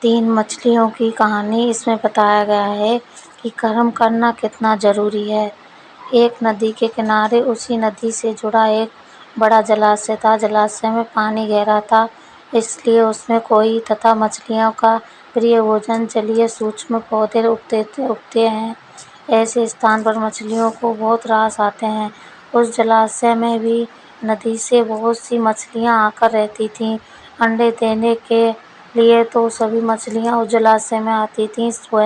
تین مچھلیوں کی کہانی اس میں بتایا گیا ہے کہ کرم کرنا کتنا ضروری ہے۔ ایک ندی کے کنارے اسی ندی سے جڑا ایک بڑا جلاشے تھا۔ جلاشے میں پانی گہرا تھا، اس لیے اس میں کوئی تھا مچھلیوں کا پریہ بھوجن جلیہ سوکشم پودے اگتے ہیں۔ ایسے استھان پر مچھلیوں کو بہت راس آتے ہیں۔ اس جلاشے میں بھی ندی سے بہت سی مچھلیاں آ کر رہتی تھیں۔ انڈے دینے کے لیے تو سبھی مچھلیاں اس جلاشے میں آتی تھیں۔ وہ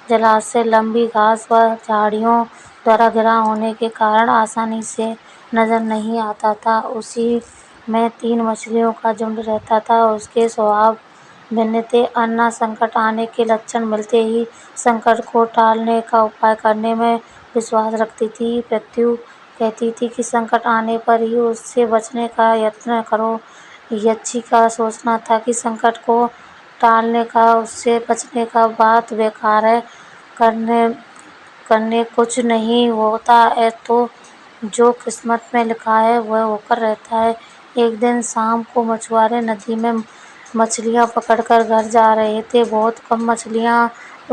جلاشے لمبی گھاس و جھاڑیوں دوارا گھرا ہونے کے کارن آسانی سے نظر نہیں آتا تھا۔ اسی میں تین مچھلیوں کا جھنڈ رہتا تھا۔ اس کے سوبھاؤ بھِنّ تھے۔ انّا سنکٹ آنے کے لچھن ملتے ہی سنکٹ کو ٹالنے کا اپائے کرنے میں وشواس رکھتی تھی۔ پرتیو کہتی تھی کہ سنکٹ آنے پر ہی اس سے بچنے کا یتن کرو۔ یچی کا سوچنا تھا کہ سنکٹ کو ٹالنے کا، اس سے بچنے کا بات بیکار ہے، کرنے کچھ نہیں ہوتا ہے تو جو قسمت میں لکھا ہے وہ ہو کر رہتا ہے۔ ایک دن شام کو مچھوارے ندی میں مچھلیاں پکڑ کر گھر جا رہے تھے۔ بہت کم مچھلیاں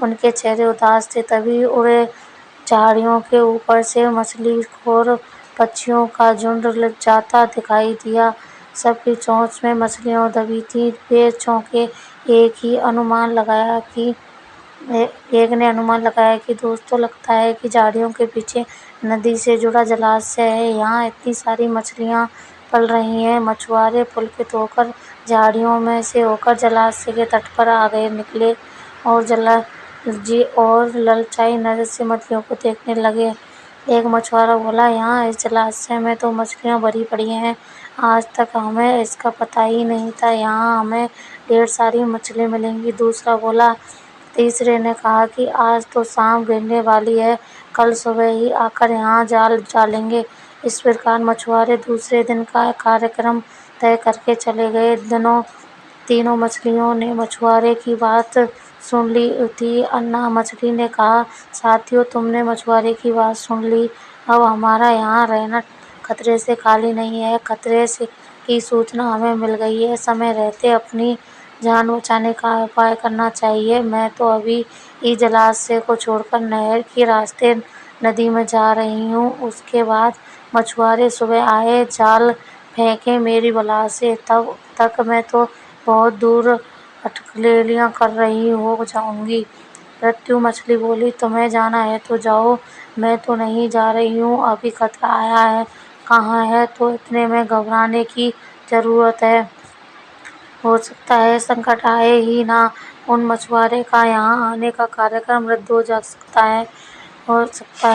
ان کے چہرے اداس تھے۔ تبھی اڑے جھاڑیوں کے اوپر سے مچھلی خور پکشیوں کا جھنڈ جاتا دکھائی دیا۔ سب کی چونچ میں مچھلیاں دبی تھیں۔ وہ چونکے۔ ایک نے انومان لگایا کہ دوستو، لگتا ہے کہ جھاڑیوں کے پیچھے ندی سے جڑا جلاشے ہے، یہاں اتنی ساری مچھلیاں پل رہی ہیں۔ مچھوارے پلکت ہو کر جھاڑیوں میں سے ہو کر جلاشے کے تٹ پر نکلے اور للچائی نظر سے مچھلیوں کو دیکھنے لگے۔ ایک مچھوارا بولا، یہاں اس جلاشے میں تو مچھلیاں بھری پڑی ہیں، آج تک ہمیں اس کا پتہ ہی نہیں تھا، یہاں ہمیں ڈھیر ساری مچھلی ملیں گی۔ دوسرا بولا۔ تیسرے نے کہا کہ آج تو شام گھرنے والی ہے، کل صبح ہی آ کر یہاں جال ڈالیں گے۔ اس پرکار مچھوارے دوسرے دن کا کاریہ کرم طے کر کے چلے گئے۔ تینوں مچھلیوں نے مچھوارے کی بات سن لی تھی۔ انّا مچھلی نے کہا، ساتھیو، تم نے مچھوارے کی بات سن لی، اب ہمارا یہاں رہنا خطرے سے خالی نہیں ہے۔ خطرے کی سوچنا ہمیں مل گئی ہے، سمے رہتے اپنی جان بچانے کا اپائے کرنا چاہیے۔ میں تو ابھی ہی جلاشے کو چھوڑ کر نہر کے راستے ندی میں جا رہی ہوں۔ اس کے بعد مچھوارے صبح آئے، جال پھینکے میری بلا سے، تب تک میں تو بہت دور اٹکلیاں کر رہی ہو جاؤں گی۔ پرتیو مچھلی بولی، تمہیں جانا ہے تو جاؤ، میں تو نہیں جا رہی ہوں، ابھی خطرہ آیا کہاں ہے تو اتنے میں گھبرانے کی ضرورت ہے، ہو سکتا ہے سنکٹ آئے ہی نہ۔ ان مچھوارے کا یہاں آنے کا کاریہ کرم رد ہو سکتا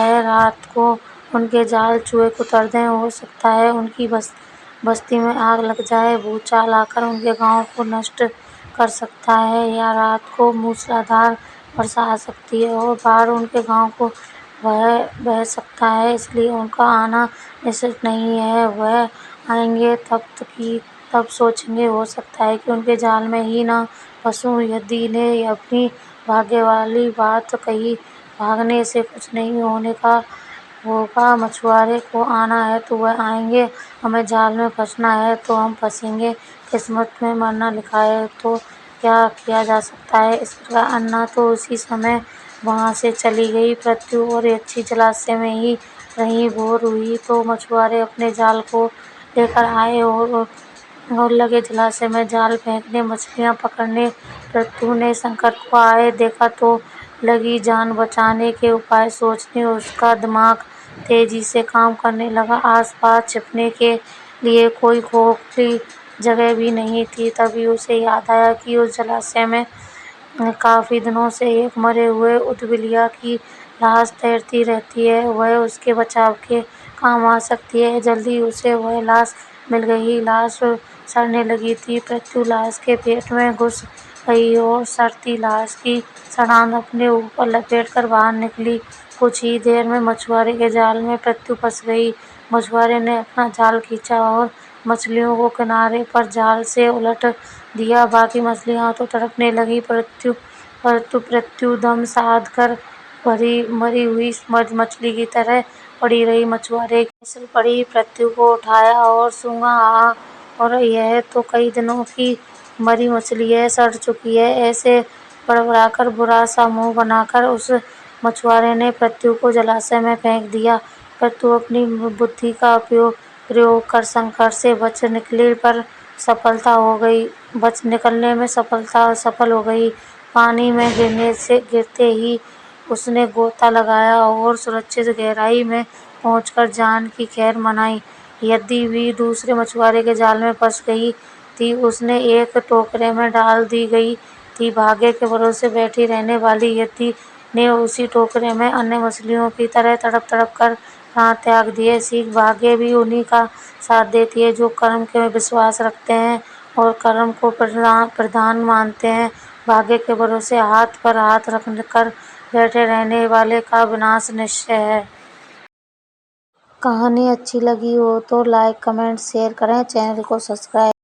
ہے، رات کو ان کے جال چوہے کتر دیں، ہو سکتا ہے ان کی بستی میں آگ لگ جائے، بھوچال آ کر ان کے گاؤں کو نشٹ کر سکتا ہے، یا رات کو موسلادھار برسا آ سکتی ہے اور باڑھ ان کے گاؤں کو بہہ سکتا ہے، اس لیے ان کا آنا نشچت نہیں ہے۔ وہ آئیں گے تب سوچیں گے، ہو سکتا ہے کہ ان کے جال میں ہی نہ پھنسوں۔ ندی نے اپنی بھاگے والی بات کہی، بھاگنے سے کچھ نہیں ہوگا، مچھوارے کو آنا ہے تو وہ آئیں گے، ہمیں جال میں پھنسنا ہے تو ہم پھنسیں گے، قسمت میں مرنا لکھا ہے تو کیا کیا جا سکتا ہے۔ اس پرکار انّا تو اسی سمے وہاں سے چلی گئی۔ پرتیو اور یچی جلاشے میں ہی رہیں۔ بھور ہوئی تو مچھوارے اپنے جال کو لے کر آئے اور لگے جلاشے میں جال پھینکنے، مچھلیاں پکڑنے۔ پرتیو نے سنکٹ کو آئے دیکھا تو لگی جان بچانے کے اپائے سوچنے، اس کا دماغ تیزی سے کام کرنے لگا۔ آس پاس چھپنے کے لیے کوئی کھوکھلی جگہ بھی نہیں تھی۔ تبھی اسے یاد آیا کہ اس جلاشے میں کافی دنوں سے ایک مرے ہوئے اودبلییا کی لاش تیرتی رہتی ہے، وہ اس کے بچاؤ کے کام آ سکتی ہے۔ جلدی اسے وہ لاش مل گئی۔ لاش سڑنے لگی تھی۔ پرتیو لاش کے پیٹ میں گھس گئی اور سڑتی لاش کی سڑان اپنے اوپر لپیٹ کر باہر نکلی۔ کچھ ہی دیر میں مچھوارے کے جال میں پرتیو پھنس گئی۔ مچھوارے نے اپنا جال کھینچا اور مچھلیوں کو کنارے پر جال سے الٹ دیا، باقی مچھلیاں تو تڑپنے لگیں، پرتو پرتیو دم سادھ کر مری ہوئی مچھلی کی طرح پڑی رہی۔ مچھوارے کی نسل پڑی، پرتیو کو اٹھایا اور سونگا، اور یہ تو کئی دنوں کی مری مچھلی ہے، سڑ چکی ہے۔ ایسے بڑبڑا کر برا سا منہ بنا کر اس مچھوارے نے پرتو کو جلاشے میں پھینک دیا۔ پرتو اپنی بدھی کا پریوگ کر شنکر سے بچ نکلنے میں سفل ہو گئی۔ پانی میں گرتے ہی اس نے غوطہ لگایا اور سرکشت گہرائی میں پہنچ کر جان کی خیر منائی۔ یدی بھی دوسرے مچھوارے کے جال میں پھنس گئی تھی، اسے ایک ٹوکرے میں ڈال دی گئی تھی۔ بھاگے کے بھروسے بیٹھی رہنے والی یدی نے اسی ٹوکرے میں انیہ مچھلیوں کی طرح تڑپ تڑپ کر پران تیاگ دیے۔ سیکھ: بھاگیہ بھی انہیں کا ساتھ دیتی ہے جو کرم میں وشواس رکھتے ہیں اور کرم کو پردھان مانتے ہیں۔ بھاگیہ کے بھروسے ہاتھ پر ہاتھ رکھ کر بیٹھے رہنے والے کا وناش نشچے ہے۔ کہانی اچھی لگی ہو تو لائک، کمنٹ، شیئر کریں، چینل کو سبسکرائب